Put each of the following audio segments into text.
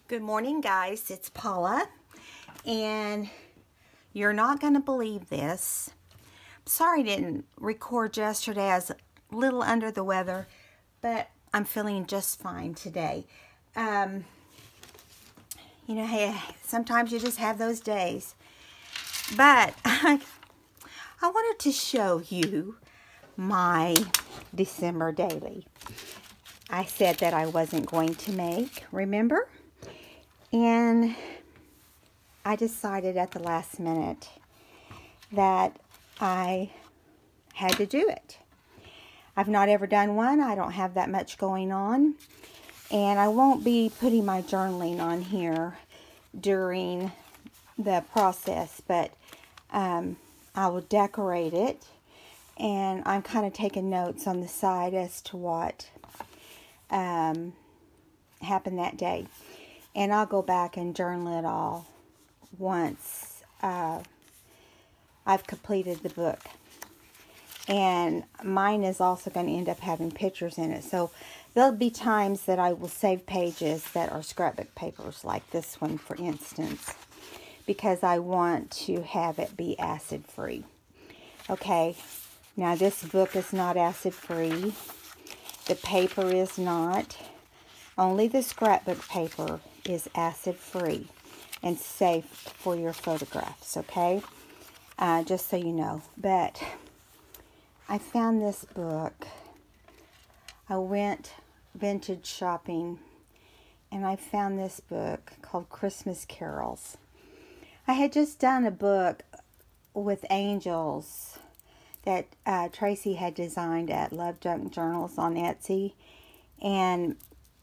Good morning, guys. It's Paula, and you're not going to believe this. Sorry I didn't record yesterday. I was a little under the weather, but I'm feeling just fine today. Hey, sometimes you just have those days. But I wanted to show you my December daily. I said that I wasn't going to make, remember? And I decided at the last minute that I had to do it. I've not ever done one. I don't have that much going on. And I won't be putting my journaling on here during the process, but I will decorate it. And I'm kind of taking notes on the side as to what happened that day. And I'll go back and journal it all once I've completed the book. And mine is also going to end up having pictures in it. So there'll be times that I will save pages that are scrapbook papers, like this one, for instance, because I want to have it be acid-free. Okay, now this book is not acid-free. The paper is not. Only the scrapbook paper is acid-free and safe for your photographs, okay? Just so you know. But I found this book. I went vintage shopping, and I found this book called Christmas Carols. I had just done a book with angels that Tracy had designed at Love Junk Journals on Etsy, and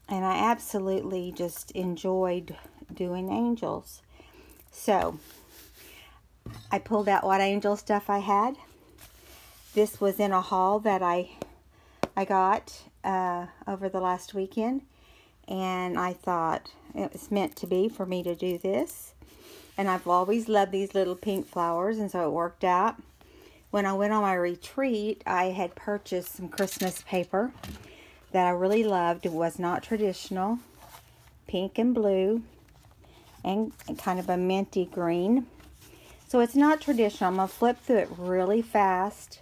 I absolutely just enjoyed doing angels. So I pulled out what angel stuff I had. This was in a haul that I got over the last weekend, and I thought it was meant to be for me to do this. And I've always loved these little pink flowers, and so it worked out. When I went on my retreat, I had purchased some Christmas paper that I really loved. It was not traditional, pink and blue, and kind of a minty green. So it's not traditional. I'm going to flip through it really fast.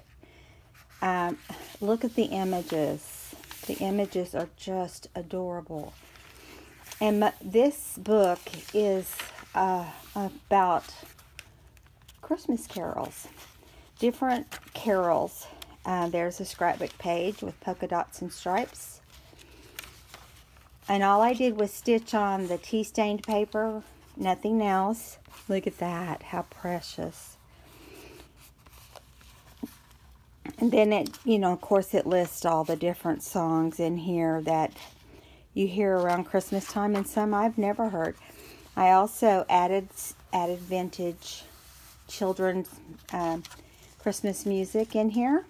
Look at the images. The images are just adorable. And this book is about Christmas carols. Different carols. There's a scrapbook page with polka dots and stripes. And all I did was stitch on the tea-stained paper, nothing else. Look at that, how precious. And then it, of course it lists all the different songs in here that you hear around Christmas time, and some I've never heard. I also added vintage children's Christmas music in here.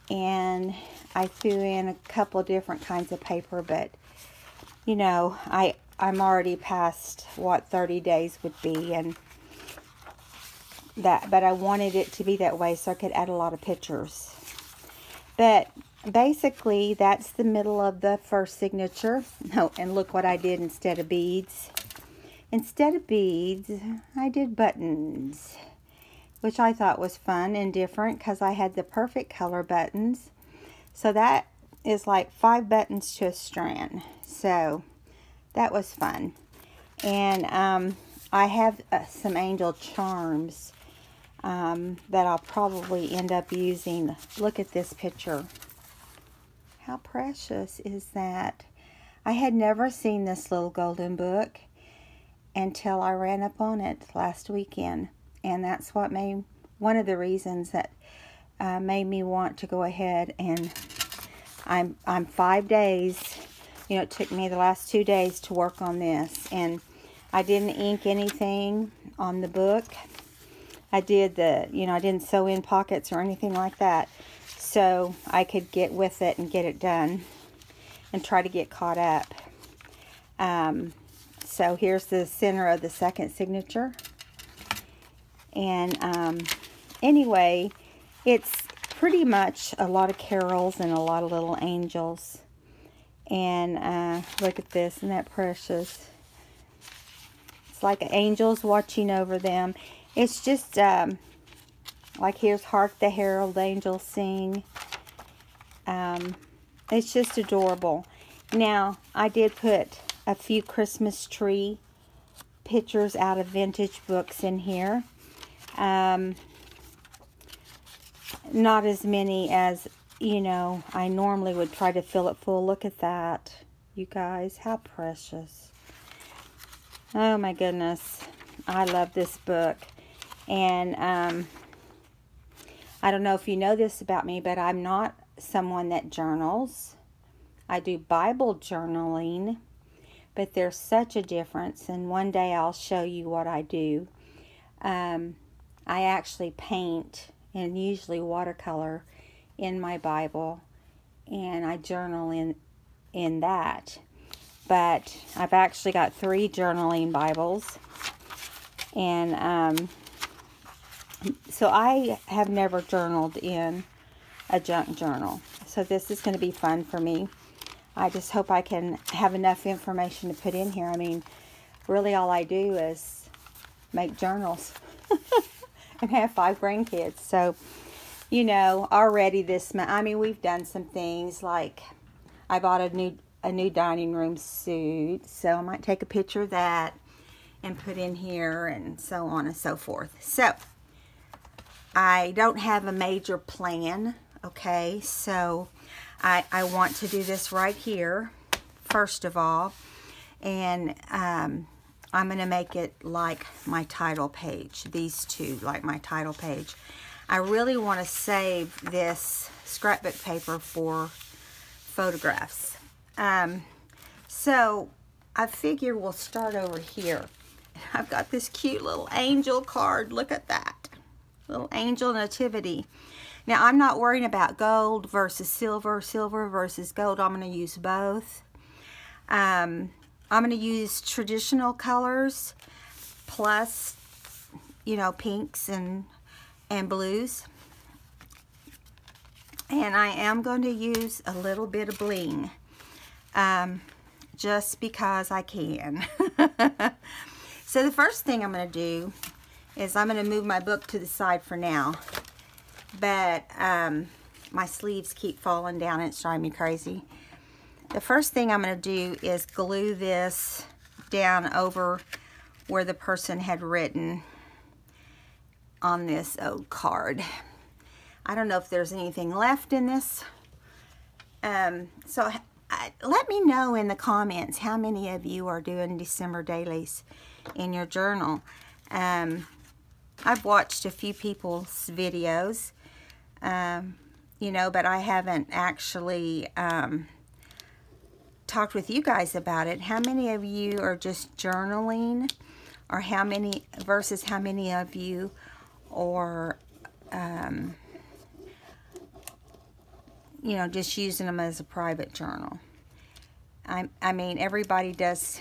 And I threw in a couple different kinds of paper, but I'm already past what 30 days would be, and but I wanted it to be that way so I could add a lot of pictures. But basically that's the middle of the first signature. Oh, and look what I did instead of beads. Instead of beads, I did buttons, which I thought was fun and different because I had the perfect color buttons. So that is like 5 buttons to a strand. So that was fun. And I have some angel charms that I'll probably end up using. Look at this picture. How precious is that? I had never seen this little golden book until I ran up on it last weekend. And that's what one of the reasons that made me want to go ahead, and I'm 5 days. It took me the last 2 days to work on this, and I didn't ink anything on the book. I did I didn't sew in pockets or anything like that, so I could get with it and get it done and try to get caught up. So here's the center of the second signature. And anyway, it's pretty much a lot of carols and a lot of little angels. And look at this, isn't that precious? It's like angels watching over them. It's just like here's Hark the Herald Angels Sing. It's just adorable. Now, I did put a few Christmas tree pictures out of vintage books in here. Not as many as, you know, I normally would try to fill it full. Look at that, you guys. How precious. Oh my goodness. I love this book. And I don't know if you know this about me, but I'm not someone that journals. I do Bible journaling, but there's such a difference, and one day I'll show you what I do. I actually paint, and usually watercolor, in my Bible, and I journal in that. But I've actually got 3 journaling Bibles, and so I have never journaled in a junk journal. So this is going to be fun for me. I just hope I can have enough information to put in here. I mean, really all I do is make journals and have 5 grandkids. So, you know, already this month, I mean, we've done some things like I bought a new dining room suit. So I might take a picture of that and put in here and so on and so forth. So I don't have a major plan. Okay, so I want to do this right here, first of all, and I'm going to make it like my title page, these 2, like my title page. I really want to save this scrapbook paper for photographs. So I figure we'll start over here. I've got this cute little angel card. Look at that. Little angel nativity. Now, I'm not worrying about gold versus silver, silver versus gold. I'm going to use both. I'm going to use traditional colors plus, you know, pinks and blues. And I am going to use a little bit of bling, just because I can. So the first thing I'm going to do is I'm going to move my book to the side for now. But my sleeves keep falling down and it's driving me crazy. The first thing I'm going to do is glue this down over where the person had written on this old card. I don't know if there's anything left in this. So let me know in the comments how many of you are doing December dailies in your journal. I've watched a few people's videos. You know, but I haven't actually talked with you guys about it. How many of you are just journaling, or how many versus how many of you are, you know, just using them as a private journal? I mean, everybody does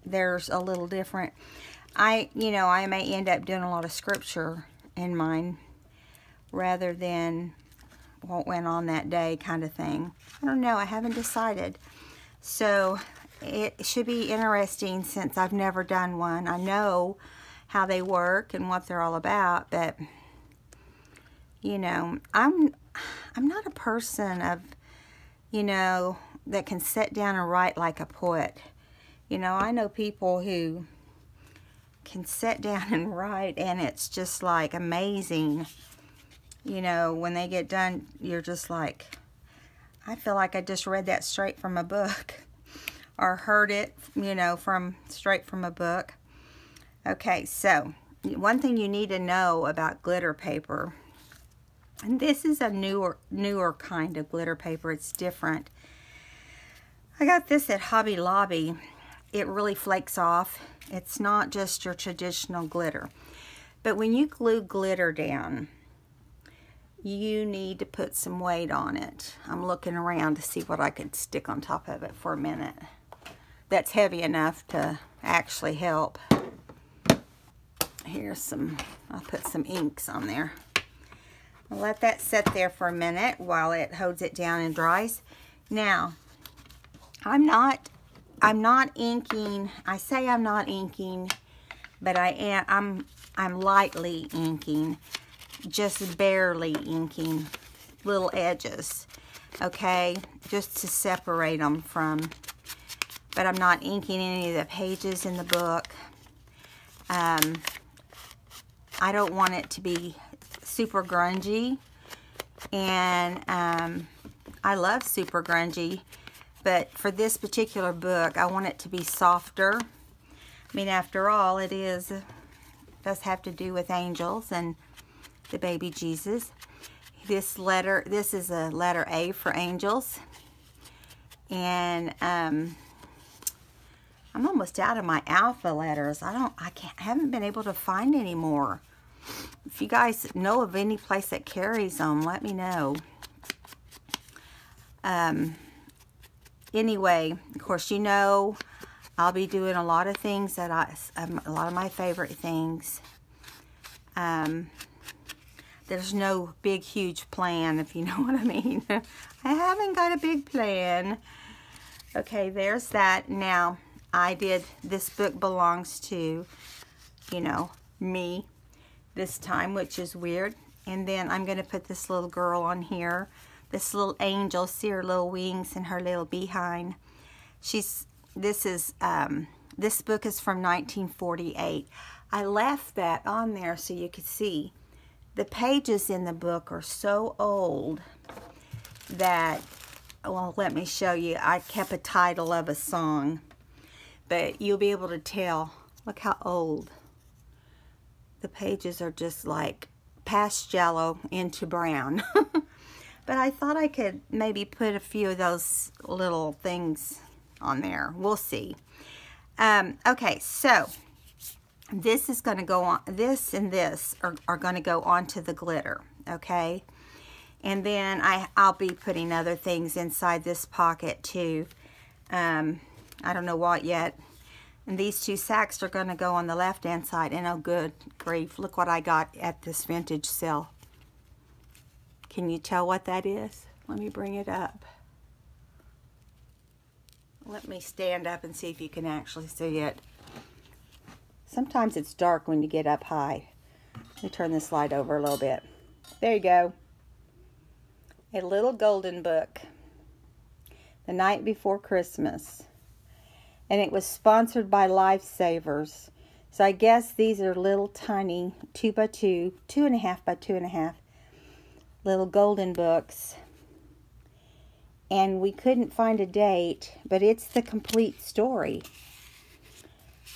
theirs a little different. You know, I may end up doing a lot of scripture in mine, rather than what went on that day kind of thing. I don't know. I haven't decided. So it should be interesting since I've never done one. I know how they work and what they're all about, but you know, I'm not a person of, you know, that can sit down and write like a poet. You know, I know people who can sit down and write and it's just like amazing. You know, when they get done, you're just like, I feel like I just read that straight from a book, or heard it, you know, straight from a book. Okay, so one thing you need to know about glitter paper, and this is a newer kind of glitter paper. It's different. I got this at Hobby Lobby. It really flakes off. It's not just your traditional glitter. But when you glue glitter down, you need to put some weight on it. I'm looking around to see what I could stick on top of it for a minute. That's heavy enough to actually help. Here's some, I'll put some inks on there. I'll let that sit there for a minute while it holds it down and dries. Now, I'm not inking. I say I'm not inking, but I am. I'm lightly inking, just barely inking little edges, okay, just to separate them from, but I'm not inking any of the pages in the book. I don't want it to be super grungy, and I love super grungy, but for this particular book, I want it to be softer. I mean, after all, it does have to do with angels and the baby Jesus. This is a letter A for angels, and I'm almost out of my alpha letters. Haven't been able to find any more. If you guys know of any place that carries them, let me know. Anyway, of course, you know, I'll be doing a lot of things that a lot of my favorite things. There's no big, huge plan, if you know what I mean. I haven't got a big plan. Okay, there's that. Now, this book belongs to, you know, me this time, which is weird. And then I'm going to put this little girl on here. This little angel, see her little wings and her little behind. This book is from 1948. I left that on there so you could see. The pages in the book are so old that, well, let me show you. I kept a title of a song, but you'll be able to tell. Look how old. The pages are just like past yellow into brown. But I thought I could maybe put a few of those little things on there. We'll see. Okay, so this is going to go on. This and this are going to go onto the glitter, okay? And then I'll be putting other things inside this pocket too. I don't know what yet. And these two sacks are going to go on the left-hand side. And oh, good grief, look what I got at this vintage sale. Can you tell what that is? Let me bring it up. Let me stand up and see if you can actually see it. Sometimes it's dark when you get up high. Let me turn this light over a little bit. There you go. A little golden book. The Night Before Christmas. And it was sponsored by Lifesavers. So I guess these are little tiny 2x2, 2.5 by 2.5 little golden books. And we couldn't find a date, but it's the complete story.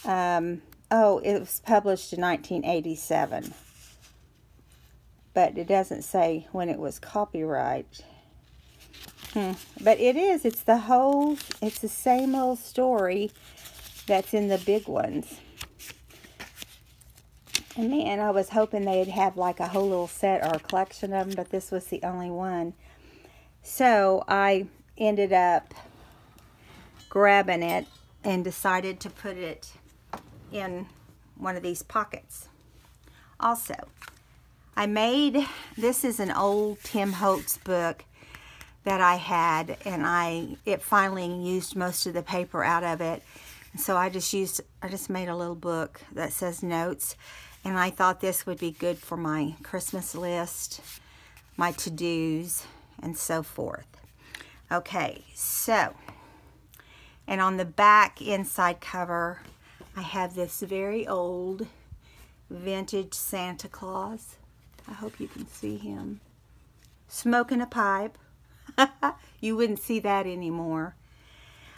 Oh, it was published in 1987. But it doesn't say when it was copyright. But it's the same old story that's in the big ones. And man, I was hoping they'd have like a whole little set or a collection of them, but this was the only one. So I ended up grabbing it and decided to put it in one of these pockets. Also, this is an old Tim Holtz book that I had, and it finally used most of the paper out of it. So I just made a little book that says notes, and I thought this would be good for my Christmas list, my to-dos, and so forth. Okay, so, and on the back inside cover, I have this very old vintage Santa Claus. I hope you can see him smoking a pipe. You wouldn't see that anymore.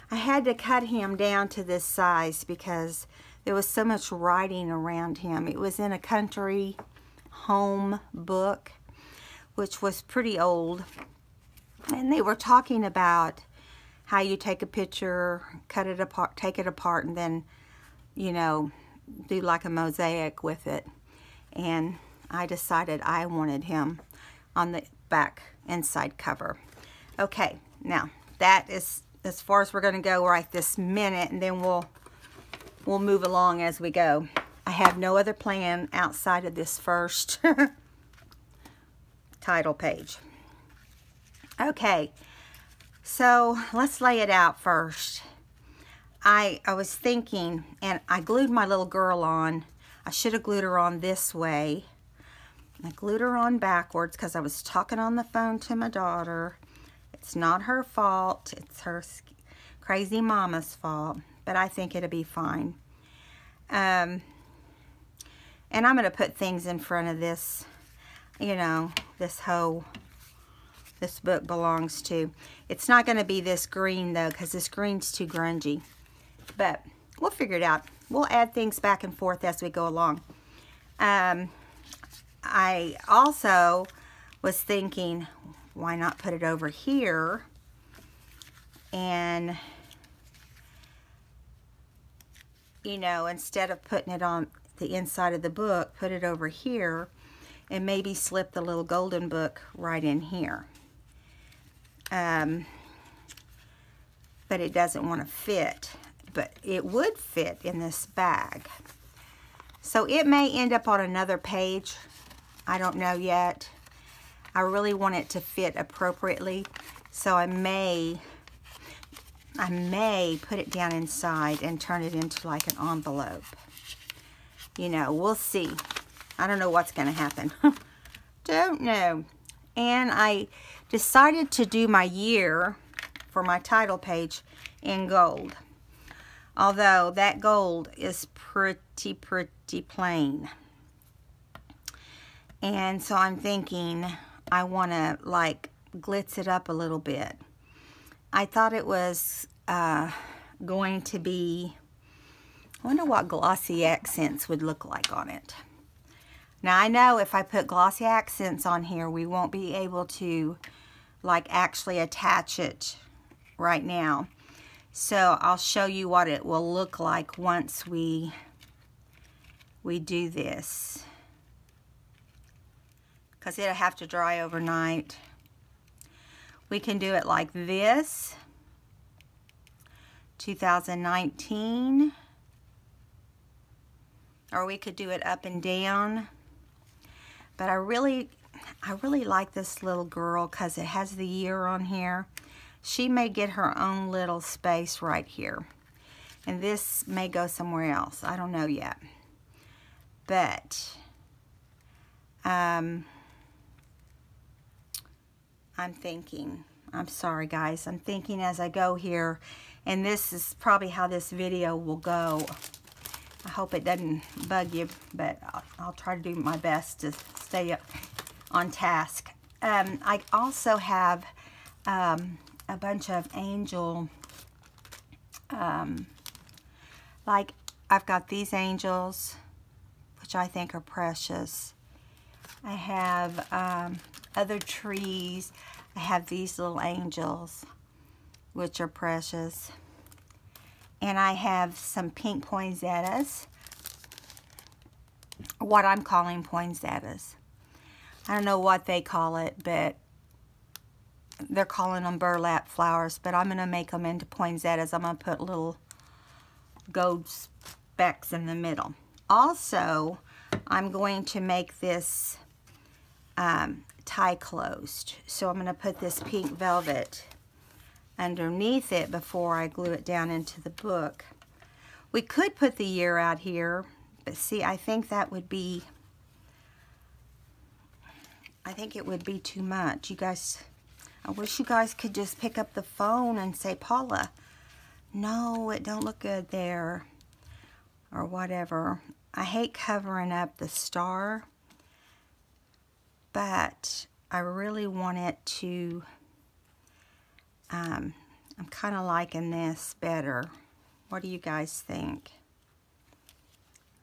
I had to cut him down to this size because there was so much writing around him. It was in a country home book, which was pretty old. And they were talking about how you take a picture, cut it apart, take it apart, and then, you know, do like a mosaic with it. And I decided I wanted him on the back inside cover. Okay, now that is as far as we're going to go right this minute, and then we'll move along as we go. I have no other plan outside of this first title page. Okay, So let's lay it out first. I was thinking, and I glued my little girl on. I should have glued her on this way. I glued her on backwards because I was talking on the phone to my daughter. It's not her fault. It's her crazy mama's fault. But I think it'll be fine. And I'm going to put things in front of this, you know, this book belongs to. It's not going to be this green, though, because this green's too grungy. But we'll figure it out. We'll add things back and forth as we go along. I also was thinking, why not put it over here? And, you know, instead of putting it on the inside of the book, put it over here and maybe slip the little golden book right in here. But it doesn't want to fit, but it would fit in this bag. So it may end up on another page. I don't know yet. I really want it to fit appropriately, so I may put it down inside and turn it into like an envelope. You know, we'll see. I don't know what's going to happen. Don't know. And I decided to do my year for my title page in gold. Although that gold is pretty plain. And so I'm thinking I want to like glitz it up a little bit. I thought it was going to be, I wonder what glossy accents would look like on it. Now I know if I put glossy accents on here, we won't be able to like actually attach it right now. So I'll show you what it will look like once we do this. Because it'll have to dry overnight. We can do it like this. 2019. Or we could do it up and down. But I really like this little girl because it has the year on here. She may get her own little space right here. And this may go somewhere else. I don't know yet. But I'm thinking, I'm sorry guys, I'm thinking as I go here, and this is probably how this video will go. I hope it doesn't bug you, but I'll try to do my best to stay up on task. I also have a bunch of angel, like I've got these angels, which I think are precious. I have other trees. I have these little angels, which are precious. And I have some pink poinsettias, what I'm calling poinsettias. I don't know what they call it, but they're calling them burlap flowers, but I'm going to make them into poinsettias. I'm going to put little gold specks in the middle. Also, I'm going to make this tie closed. So I'm going to put this pink velvet underneath it before I glue it down into the book. We could put the year out here, but see, I think that would be, I think it would be too much. You guys, I wish you guys could just pick up the phone and say, Paula, no, it don't look good there, or whatever. I hate covering up the star, but I really want it to, I'm kind of liking this better. What do you guys think?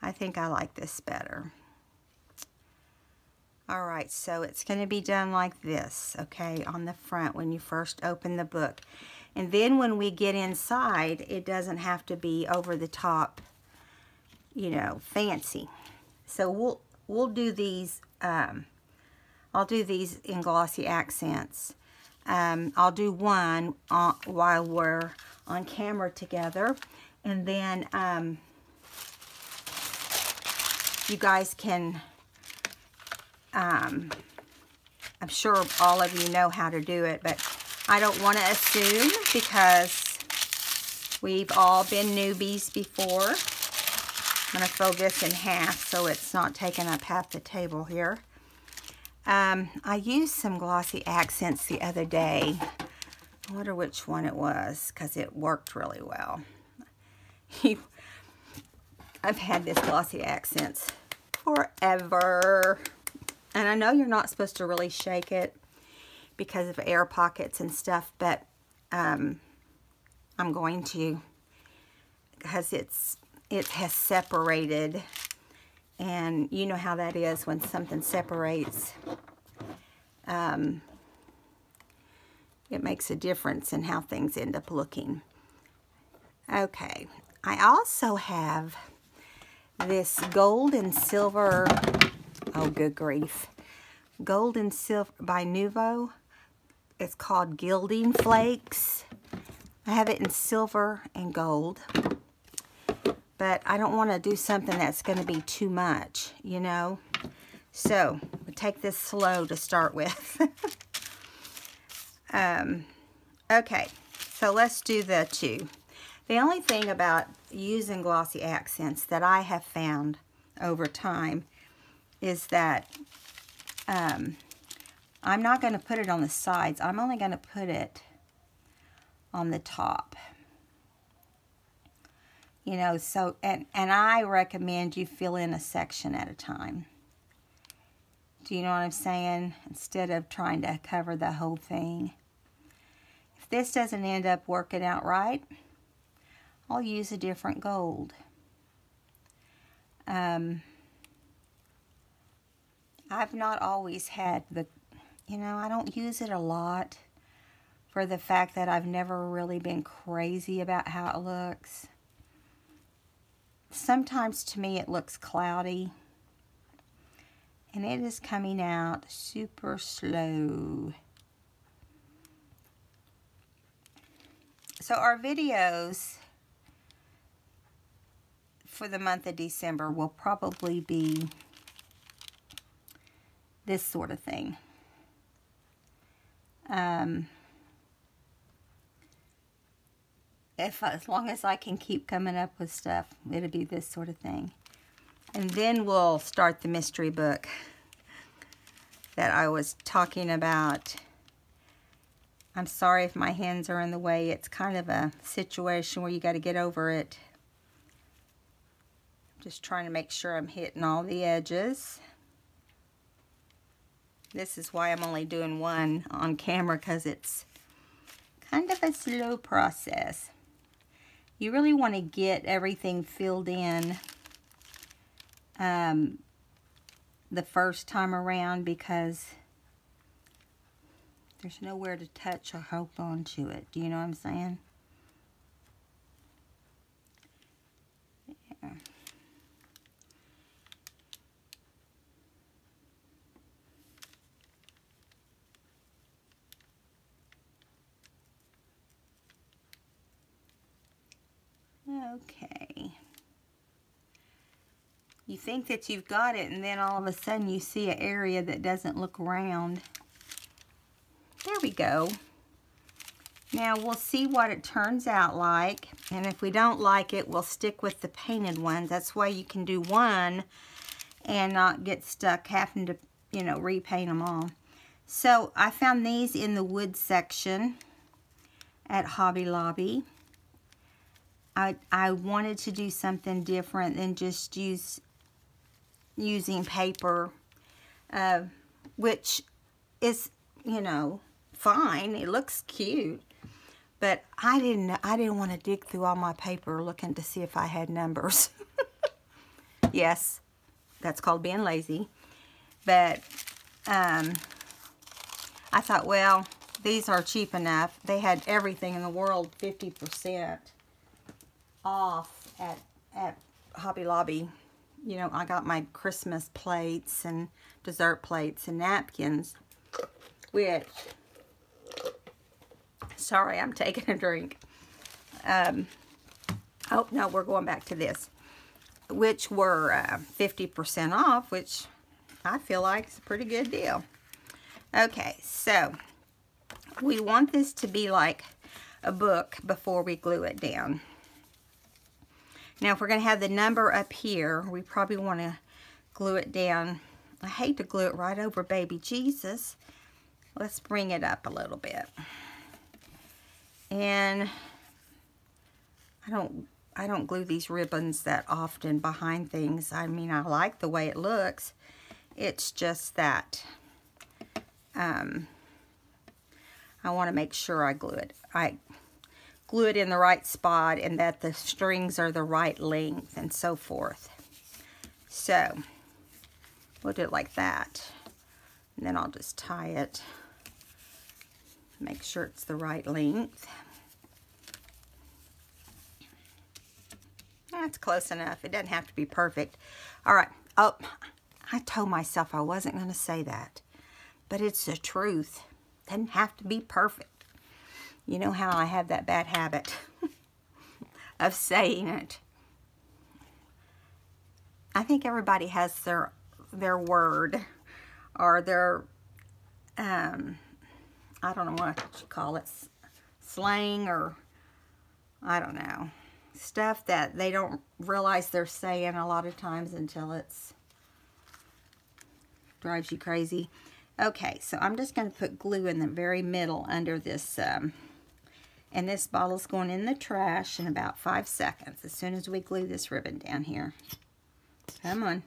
I think I like this better. All right, so it's going to be done like this, okay, on the front when you first open the book. And then when we get inside, it doesn't have to be over the top, you know, fancy. So we'll do these, I'll do these in glossy accents. I'll do one while we're on camera together, and then you guys can, I'm sure all of you know how to do it, but I don't want to assume because we've all been newbies before. I'm going to fold this in half so it's not taking up half the table here. I used some glossy accents the other day. I wonder which one it was because it worked really well. I've had this glossy accents forever. And I know you're not supposed to really shake it because of air pockets and stuff, but I'm going to because it has separated, and you know how that is when something separates. It makes a difference in how things end up looking. Okay, I also have this gold and silver, oh good grief, gold and silver by Nuvo. It's called Gilding Flakes. I have it in silver and gold, but I don't want to do something that's going to be too much, you know. So we'll take this slow to start with. Okay, so let's do the two. The only thing about using glossy accents that I have found over time is that I'm not going to put it on the sides. I'm only going to put it on the top. You know, so, and I recommend you fill in a section at a time. Do you know what I'm saying? Instead of trying to cover the whole thing. If this doesn't end up working out right, I'll use a different gold. I've not always had the, you know, I don't use it a lot for the fact that I've never really been crazy about how it looks. Sometimes to me it looks cloudy, and it is coming out super slow. So our videos for the month of December will probably be this sort of thing. As long as I can keep coming up with stuff, it'll be this sort of thing. And then we'll start the mystery book that I was talking about. I'm sorry if my hands are in the way. It's kind of a situation where you got to get over it. Just trying to make sure I'm hitting all the edges. This is why I'm only doing one on camera, because it's kind of a slow process. You really want to get everything filled in the first time around, because there's nowhere to touch or hold on to it. Do you know what I'm saying? Yeah. Okay. You think that you've got it, and then all of a sudden you see an area that doesn't look round. There we go. Now we'll see what it turns out like, and if we don't like it, we'll stick with the painted ones. That's why you can do one and not get stuck having to, you know, repaint them all. So I found these in the wood section at Hobby Lobby. I wanted to do something different than just using paper, which is, you know, fine. It looks cute, but I didn't want to dig through all my paper looking to see if I had numbers. Yes, that's called being lazy. But I thought, well, these are cheap enough. They had everything in the world 50% off at Hobby Lobby. You know, I got my Christmas plates and dessert plates and napkins, which, sorry, I'm taking a drink. Oh, no, we're going back to this, which were 50% off, which I feel like is a pretty good deal. Okay, so we want this to be like a book before we glue it down. Now, if we're going to have the number up here, we probably want to glue it down. I hate to glue it right over baby Jesus. Let's bring it up a little bit. And I don't glue these ribbons that often behind things. I mean, I like the way it looks. It's just that I want to make sure I glue it in the right spot and that the strings are the right length and so forth. So we'll do it like that. And then I'll just tie it. Make sure it's the right length. That's close enough. It doesn't have to be perfect. All right. Oh, I told myself I wasn't going to say that. But it's the truth. Doesn't have to be perfect. You know how I have that bad habit of saying it. I think everybody has their word or their, I don't know what you call it, slang, or I don't know. Stuff that they don't realize they're saying a lot of times until it's drives you crazy. Okay, so I'm just going to put glue in the very middle under this, and this bottle's going in the trash in about 5 seconds as soon as we glue this ribbon down here. Come on.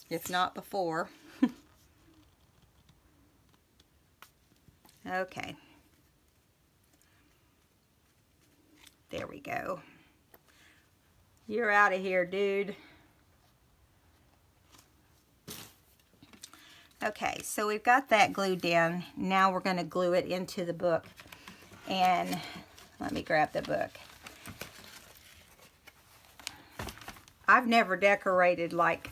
If not before. Okay. There we go. You're out of here, dude. Okay, so we've got that glued down. Now we're going to glue it into the book. And let me grab the book. I've never decorated like,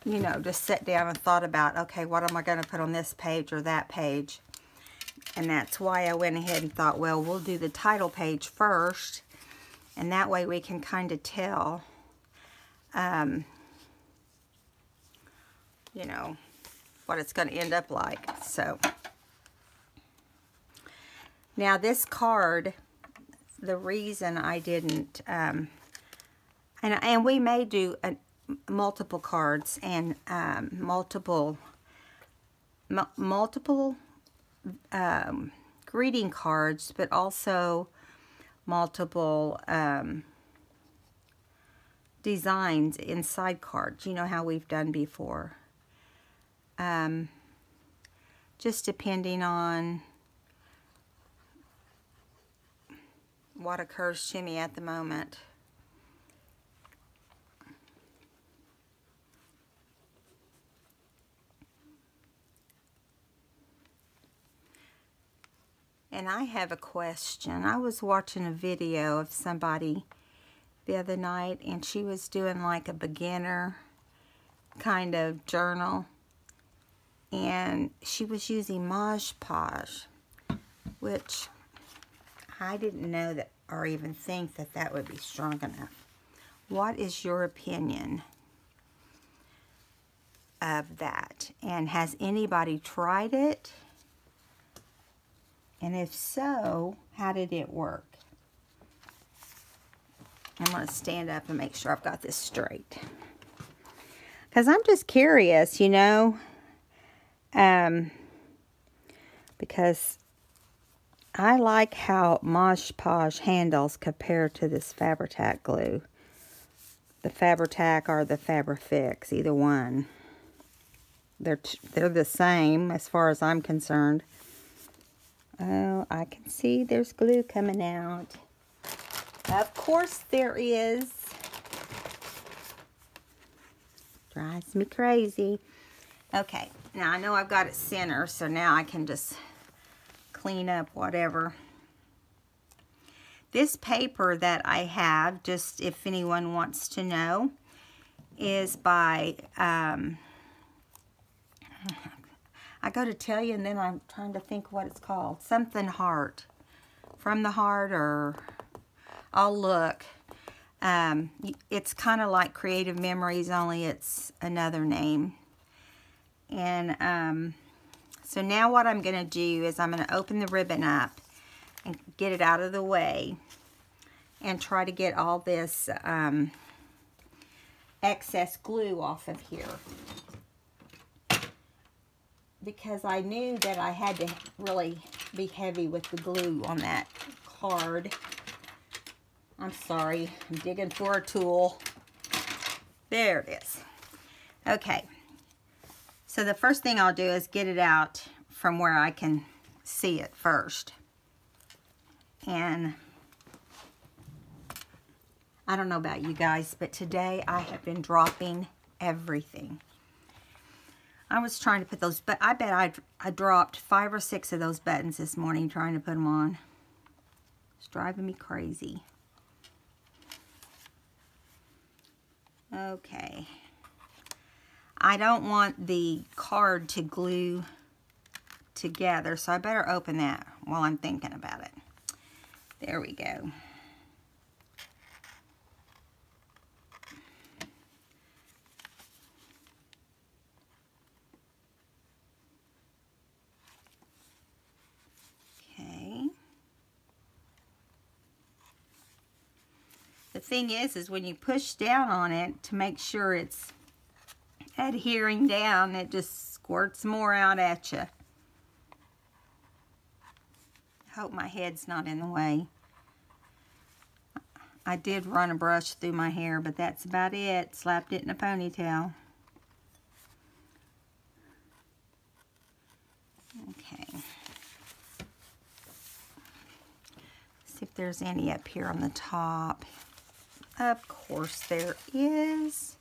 you know, just sat down and thought about, okay, what am I going to put on this page or that page? And that's why I went ahead and thought, well, we'll do the title page first. And that way we can kind of tell, you know, what it's going to end up like. So now this card, the reason I didn't, and we may do multiple cards and multiple greeting cards, but also multiple designs inside cards. You know how we've done before. Just depending on what occurs to me at the moment. And I have a question. I was watching a video of somebody the other night, and she was doing like a beginner kind of journal. And she was using Mod Podge, which I didn't know that or even think that that would be strong enough. What is your opinion of that? And has anybody tried it? And if so, how did it work? I'm going to stand up and make sure I've got this straight. Because I'm just curious, you know. Because I like how Mod Podge handles compared to this Fabri-Tac glue. The Fabri-Tac or the Fabri-Fix, either one. They're the same as far as I'm concerned. Oh, I can see there's glue coming out. Of course there is. Drives me crazy. Okay, now I know I've got it center, so now I can just clean up whatever. This paper that I have, just if anyone wants to know, is by, I go to tell you and then I'm trying to think what it's called. Something Heart. From the Heart, or I'll look. It's kind of like Creative Memories, only it's another name. And So now what I'm going to do is I'm going to open the ribbon up and get it out of the way and try to get all this excess glue off of here. Because I knew that I had to really be heavy with the glue on that card. I'm sorry, I'm digging for a tool. There it is. Okay, so the first thing I'll do is get it out from where I can see it first. And I don't know about you guys, but today I have been dropping everything. I was trying to put those, but I bet I dropped 5 or 6 of those buttons this morning trying to put them on. It's driving me crazy. Okay. I don't want the card to glue together, so I better open that while I'm thinking about it. There we go. Okay. The thing is when you push down on it to make sure it's adhering down, it just squirts more out at you. Hope my head's not in the way. I did run a brush through my hair, but that's about it. Slapped it in a ponytail. Okay. See if there's any up here on the top. Of course there is.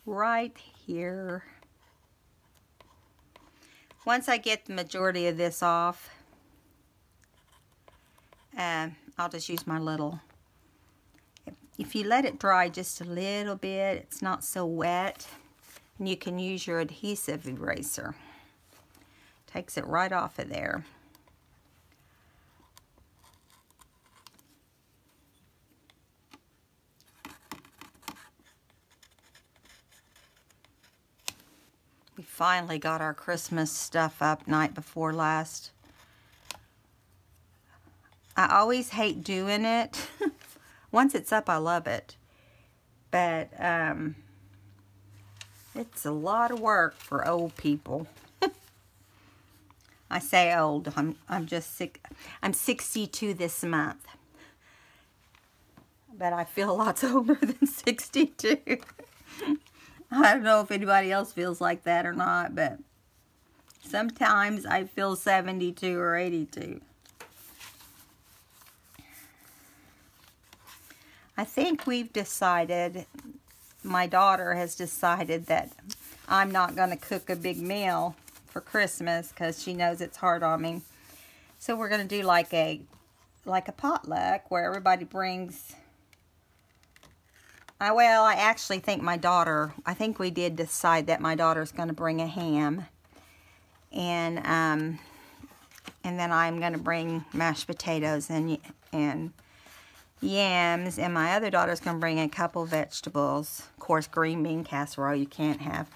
Right here. Once I get the majority of this off, I'll just use my little, if you let it dry just a little bit, it's not so wet, and you can use your adhesive eraser. Takes it right off of there. We finally got our Christmas stuff up night before last. I always hate doing it. Once it's up, I love it. But it's a lot of work for old people. I say old. I'm just sick. I'm 62 this month. But I feel lots older than 62. I don't know if anybody else feels like that or not, but sometimes I feel 72 or 82. I think we've decided, my daughter has decided that I'm not going to cook a big meal for Christmas because she knows it's hard on me. So we're going to do like a potluck where everybody brings, well, I actually think I think we did decide that my daughter's going to bring a ham. And then I'm going to bring mashed potatoes and yams, and my other daughter's going to bring a couple vegetables. Of course, green bean casserole. You can't have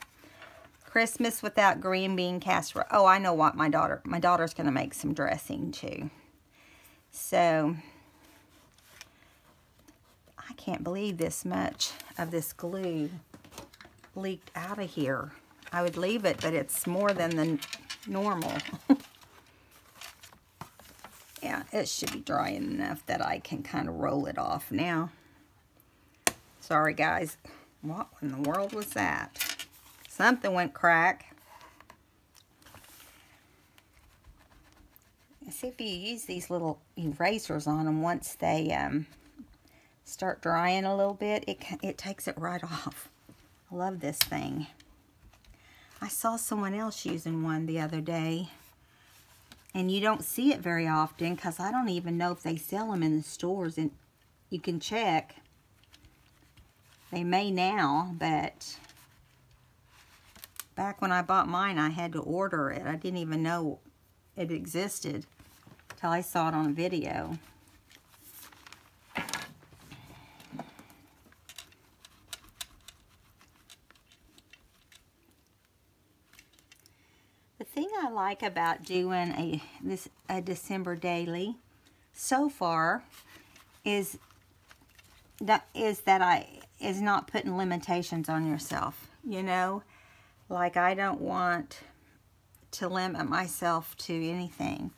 Christmas without green bean casserole. Oh, I know what my daughter's going to make some dressing too. So, I can't believe this much of this glue leaked out of here. I would leave it, but it's more than the normal. Yeah, it should be dry enough that I can kind of roll it off now. Sorry, guys. What in the world was that? Something went crack. See, if you use these little erasers on them, once they start drying a little bit, it takes it right off. I love this thing. I saw someone else using one the other day. And you don't see it very often because I don't even know if they sell them in the stores. And you can check. They may now, but back when I bought mine, I had to order it. I didn't even know it existed until I saw it on a video. The thing I like about doing a December daily so far is not putting limitations on yourself. You know, like I don't want to limit myself to anything.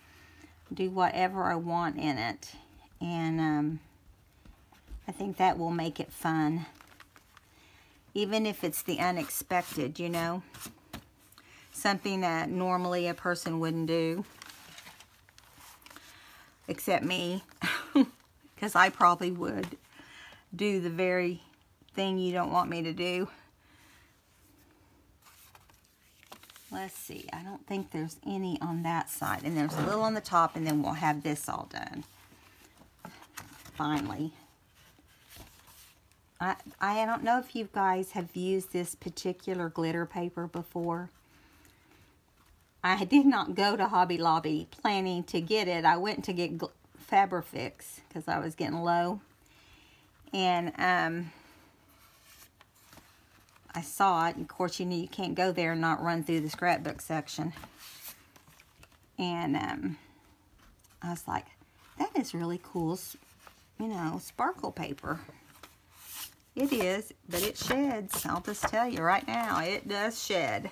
Do whatever I want in it, and I think that will make it fun, even if it's the unexpected, you know, something that normally a person wouldn't do, except me, because I probably would do the very thing you don't want me to do. Let's see, I don't think there's any on that side, and there's a little on the top, and then we'll have this all done. Finally. I don't know if you guys have used this particular glitter paper before. I did not go to Hobby Lobby planning to get it. I went to get Fabrifix because I was getting low. And I saw it. Of course, you can't go there and not run through the scrapbook section. And I was like, that is really cool, you know, sparkle paper. It is, but it sheds. I'll just tell you right now, it does shed.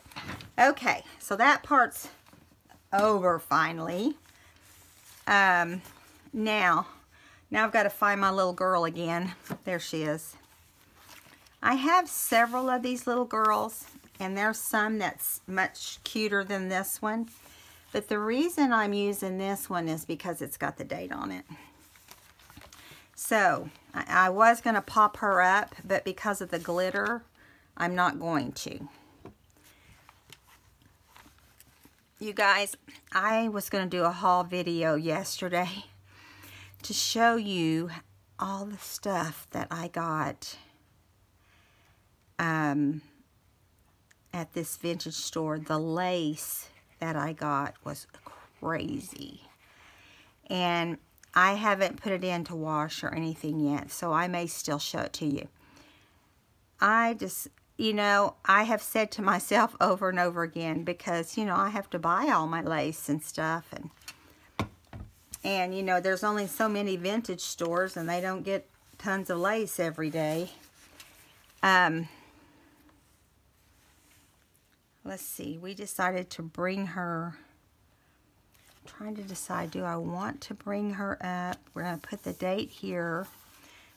Okay, so that part's over finally. Now I've got to find my little girl again. There she is. I have several of these little girls, and there's some that's much cuter than this one. But the reason I'm using this one is because it's got the date on it. So, I was going to pop her up, but because of the glitter, I'm not going to. You guys, I was going to do a haul video yesterday to show you all the stuff that I got at this vintage store. The lace that I got was crazy. And I haven't put it in to wash or anything yet, so I may still show it to you. I just, you know, I have said to myself over and over again, because, you know, I have to buy all my lace and stuff, and you know, there's only so many vintage stores, and they don't get tons of lace every day. Let's see, we decided to bring her. Trying to decide, do I want to bring her up? We're going to put the date here,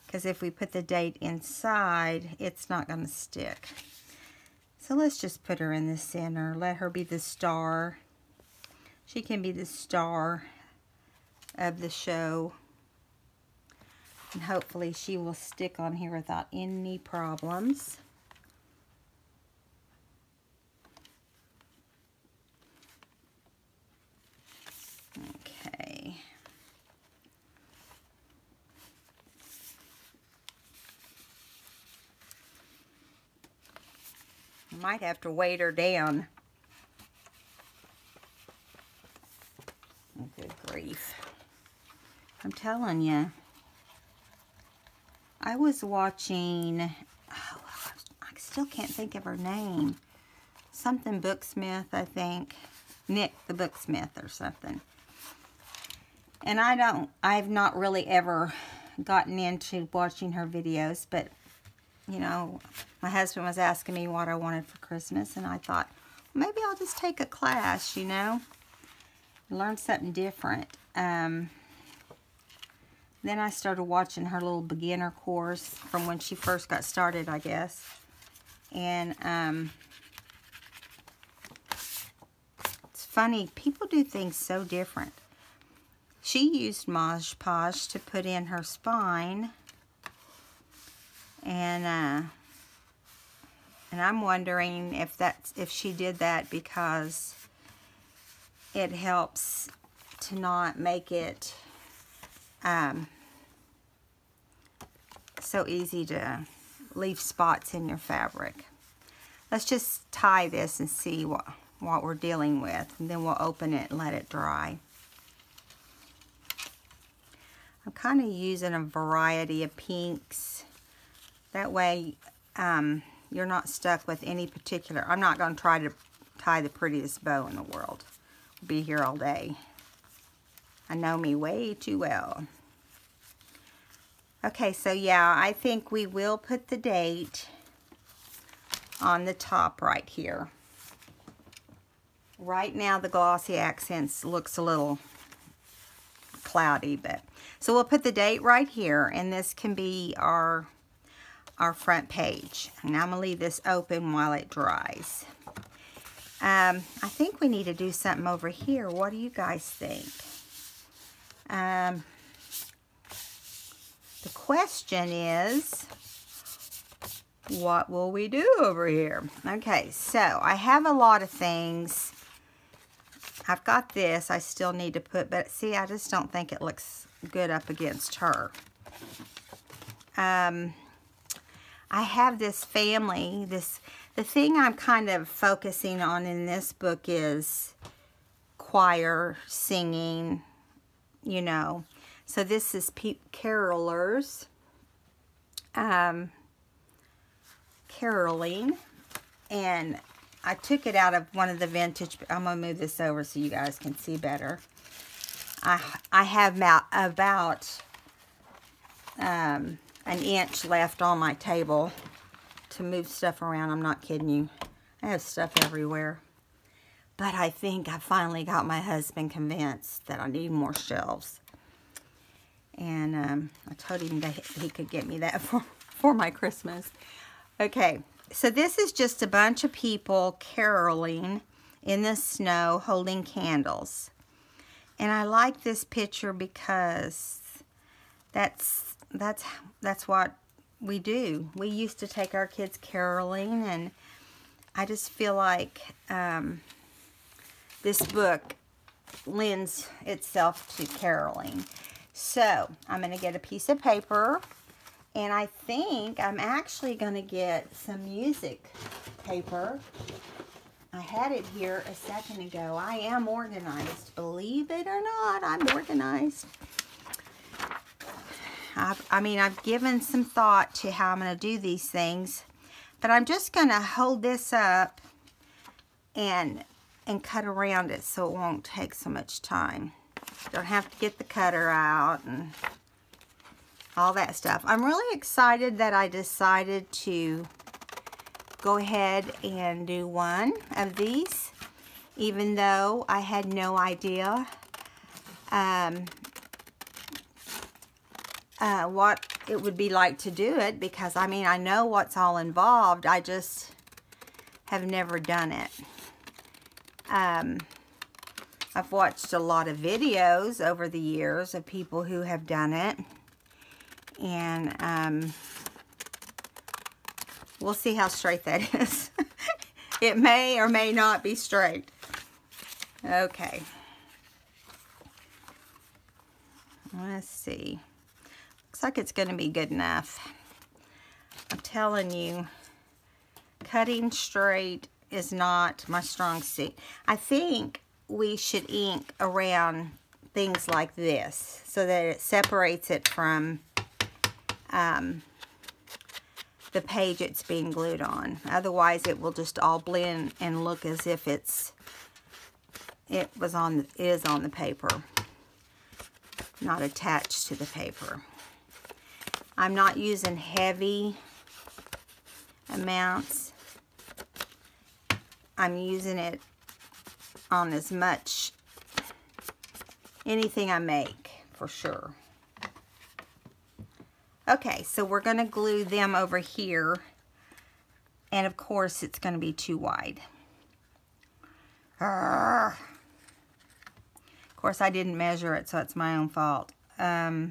because if we put the date inside, it's not going to stick. So let's just put her in the center. Let her be the star. She can be the star of the show. And hopefully she will stick on here without any problems. Okay. I might have to weight her down. Oh, good grief. I'm telling you. I was watching, oh, I still can't think of her name. Something Booksmith, I think. Nick the Booksmith or something. And I've not really ever gotten into watching her videos, but, you know, my husband was asking me what I wanted for Christmas, and I thought, maybe I'll just take a class, you know, learn something different. Then I started watching her little beginner course from when she first got started, I guess. And it's funny, people do things so different. She used Mod Podge to put in her spine, and I'm wondering if she did that because it helps to not make it so easy to leave spots in your fabric. Let's just tie this and see what we're dealing with, and then we'll open it and let it dry. I'm kind of using a variety of pinks. That way you're not stuck with any particular. I'm not going to try to tie the prettiest bow in the world. I'll be here all day. I know me way too well. Okay, so yeah, I think we will put the date on the top right here. Right now the glossy accents looks a little cloudy, but so we'll put the date right here, and this can be our front page. And I'm gonna leave this open while it dries. I think we need to do something over here. What do you guys think? The question is, what will we do over here? Okay, so I have a lot of things. I've got this I still need to put, but see, I just don't think it looks good up against her. I have this family, the thing I'm kind of focusing on in this book is choir, singing, you know. So this is carolers, caroling, and I took it out of one of the vintage. I'm going to move this over so you guys can see better. I have about an inch left on my table to move stuff around. I'm not kidding you. I have stuff everywhere. But I think I finally got my husband convinced that I need more shelves. And I told him that he could get me that for my Christmas. Okay, so this is just a bunch of people caroling in the snow holding candles. And I like this picture because that's what we do. We used to take our kids caroling, and I just feel like this book lends itself to caroling. So I'm going to get a piece of paper, and I think I'm actually going to get some music paper. I had it here a second ago. I am organized. Believe it or not, I'm organized. I've given some thought to how I'm going to do these things, but I'm just going to hold this up and cut around it so it won't take so much time. Don't have to get the cutter out and all that stuff. I'm really excited that I decided to go ahead and do one of these, even though I had no idea what it would be like to do it, because I mean, I know what's all involved. I just have never done it. I've watched a lot of videos over the years of people who have done it, and we'll see how straight that is. It may or may not be straight. Okay. Let's see. Looks like it's going to be good enough. I'm telling you, cutting straight is not my strong suit. I think we should ink around things like this so that it separates it from the page it's being glued on. Otherwise, it will just all blend and look as if it is on the paper, not attached to the paper. I'm not using heavy amounts. I'm using it on as much, anything I make, for sure. Okay, so we're going to glue them over here, and of course it's going to be too wide. Of course I didn't measure it, so it's my own fault. I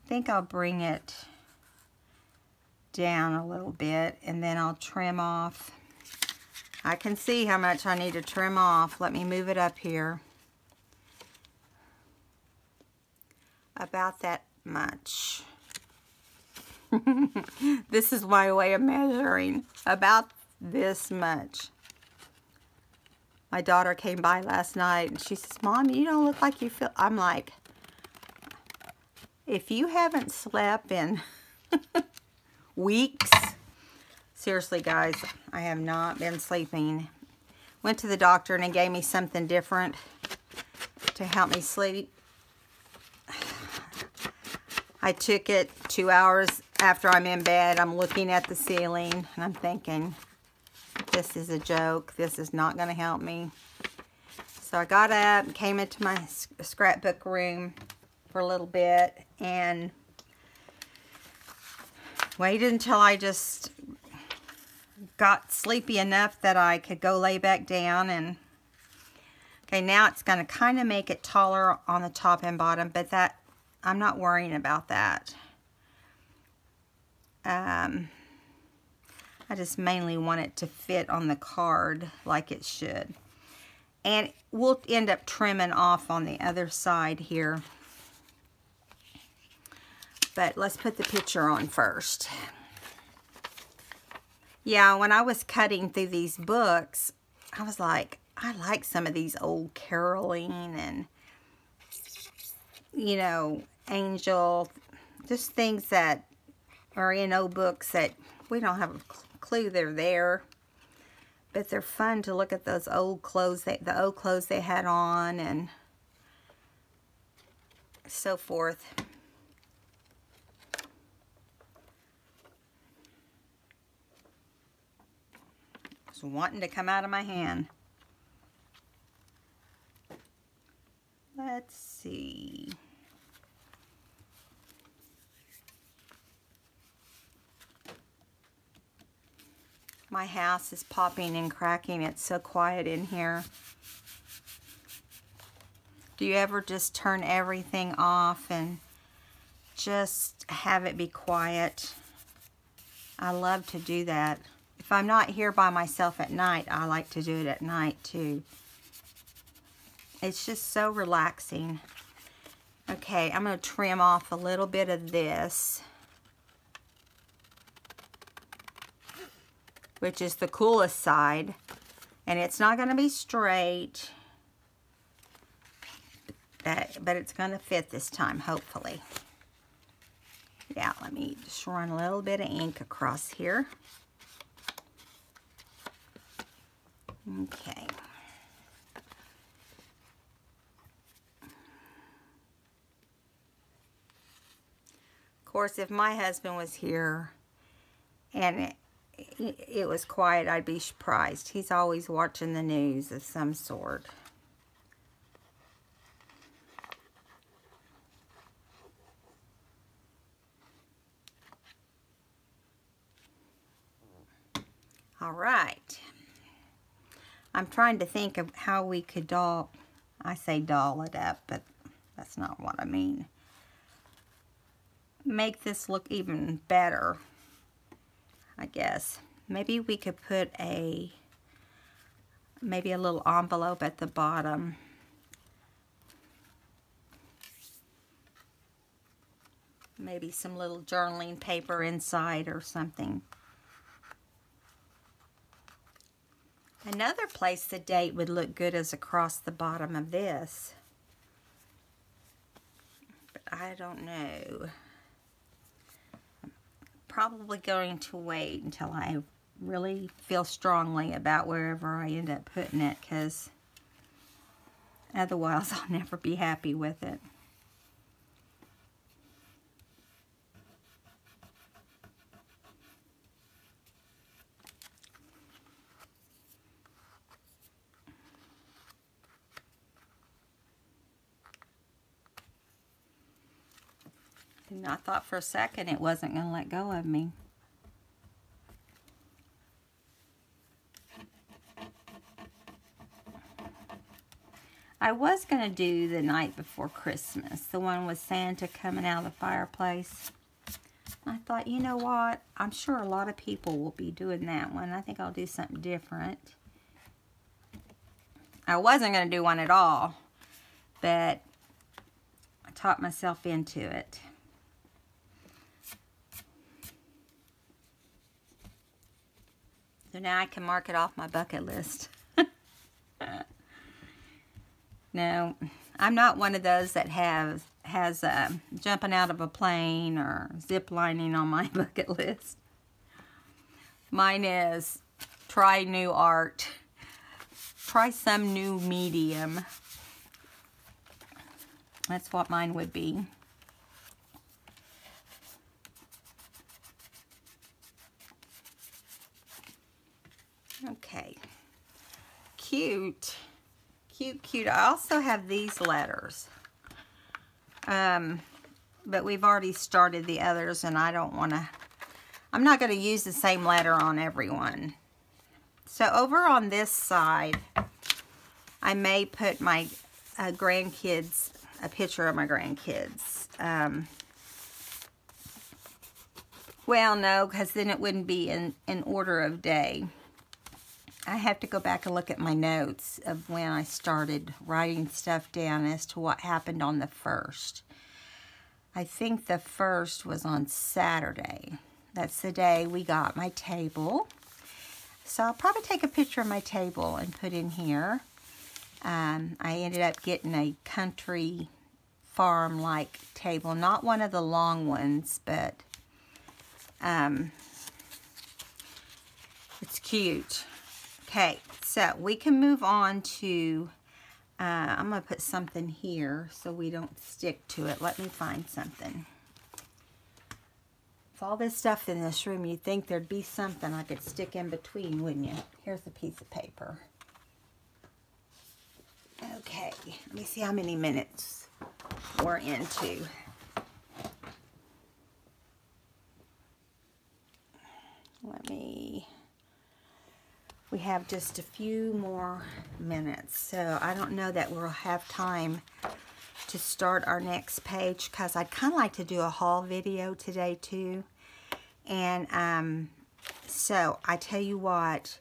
think I'll bring it down a little bit, and then I'll trim off. I can see how much I need to trim off. Let me move it up here. About that much. This is my way of measuring. About this much. My daughter came by last night and she says, "Mom, you don't look like you feel..." I'm like, if you haven't slept in weeks, seriously guys, I have not been sleeping. Went to the doctor and he gave me something different to help me sleep. I took it 2 hours after I'm in bed. I'm looking at the ceiling and I'm thinking, this is a joke. This is not going to help me. So I got up, came into my scrapbook room for a little bit and waited until I just got sleepy enough that I could go lay back down. And okay, now it's going to kind of make it taller on the top and bottom, but that I'm not worrying about that. I just mainly want it to fit on the card like it should. And we'll end up trimming off on the other side here. But let's put the picture on first. Yeah, when I was cutting through these books, I was like, I like some of these old caroling and, you know, angel, just things that are in old books that we don't have a clue they're there. But they're fun to look at those old clothes, the old clothes they had on and so forth. It's wanting to come out of my hand. Let's see. My house is popping and cracking. It's so quiet in here. Do you ever just turn everything off and just have it be quiet? I love to do that. If I'm not here by myself at night, I like to do it at night too. It's just so relaxing. Okay, I'm going to trim off a little bit of this, which is the coolest side, and it's not going to be straight, but it's going to fit this time, hopefully. Yeah, let me just run a little bit of ink across here. Okay. Of course, if my husband was here and it was quiet, I'd be surprised. He's always watching the news of some sort. All right. I'm trying to think of how we could doll it up, but that's not what I mean. Make this look even better, I guess. Maybe we could put maybe a little envelope at the bottom. Maybe some little journaling paper inside or something. Another place the date would look good is across the bottom of this. But I don't know. I'm probably going to wait until I really feel strongly about wherever I end up putting it, because otherwise I'll never be happy with it. And I thought for a second it wasn't going to let go of me. I was going to do The Night Before Christmas, the one with Santa coming out of the fireplace. I thought, you know what? I'm sure a lot of people will be doing that one. I think I'll do something different. I wasn't going to do one at all, but I talked myself into it. So now I can mark it off my bucket list. No, I'm not one of those that has jumping out of a plane or zip lining on my bucket list. Mine is try new art, try some new medium. That's what mine would be. Okay. Cute. Cute, cute. I also have these letters. But we've already started the others, and I don't want to... I'm not going to use the same letter on everyone. So over on this side, I may put my grandkids, a picture of my grandkids. Well, no, because then it wouldn't be in order of day. I have to go back and look at my notes of when I started writing stuff down as to what happened on the 1st. I think the 1st was on Saturday. That's the day we got my table. So I'll probably take a picture of my table and put in here. I ended up getting a country farm-like table. Not one of the long ones, but it's cute. Okay, so we can move on to, I'm going to put something here so we don't stick to it. Let me find something. With all this stuff in this room, you'd think there'd be something I could stick in between, wouldn't you? Here's a piece of paper. Okay, let me see how many minutes we're into. We have just a few more minutes, so I don't know that we'll have time to start our next page, because I'd kind of like to do a haul video today too. And so I tell you what,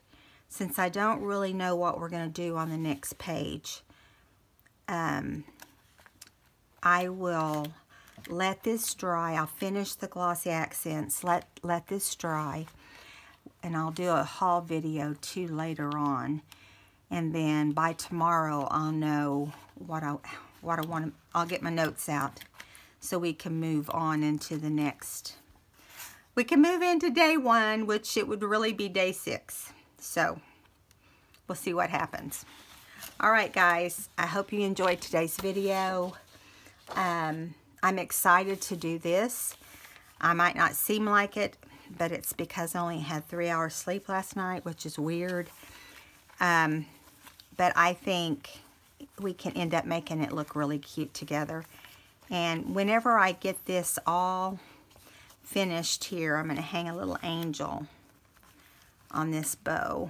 since I don't really know what we're going to do on the next page, I will let this dry. I'll finish the glossy accents, let this dry, and I'll do a haul video too later on. And then by tomorrow I'll know what I want to, I'll get my notes out so we can move on into the next. We can move into day 1, which it would really be day 6. So we'll see what happens. All right, guys, I hope you enjoyed today's video. I'm excited to do this. I might not seem like it, but it's because I only had 3 hours sleep last night, which is weird. But I think we can end up making it look really cute together. And whenever I get this all finished here, I'm going to hang a little angel on this bow.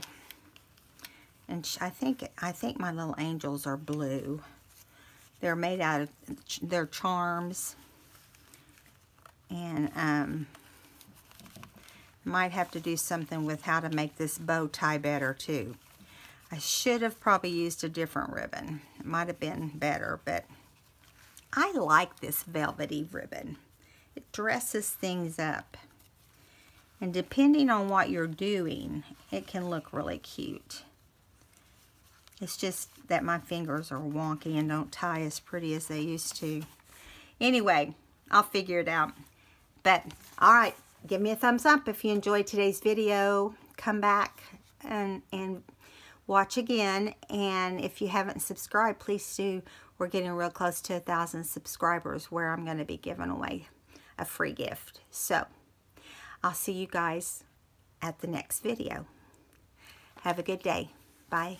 And I think my little angels are blue. They're made out of, they're charms. And might have to do something with how to make this bow tie better too. I should have probably used a different ribbon. It might have been better, but I like this velvety ribbon. It dresses things up. And depending on what you're doing, it can look really cute. It's just that my fingers are wonky and don't tie as pretty as they used to. Anyway, I'll figure it out. But, alright, give me a thumbs up if you enjoyed today's video. Come back and watch again. And if you haven't subscribed, please do. We're getting real close to 1,000 subscribers where I'm going to be giving away a free gift. So, I'll see you guys at the next video. Have a good day. Bye.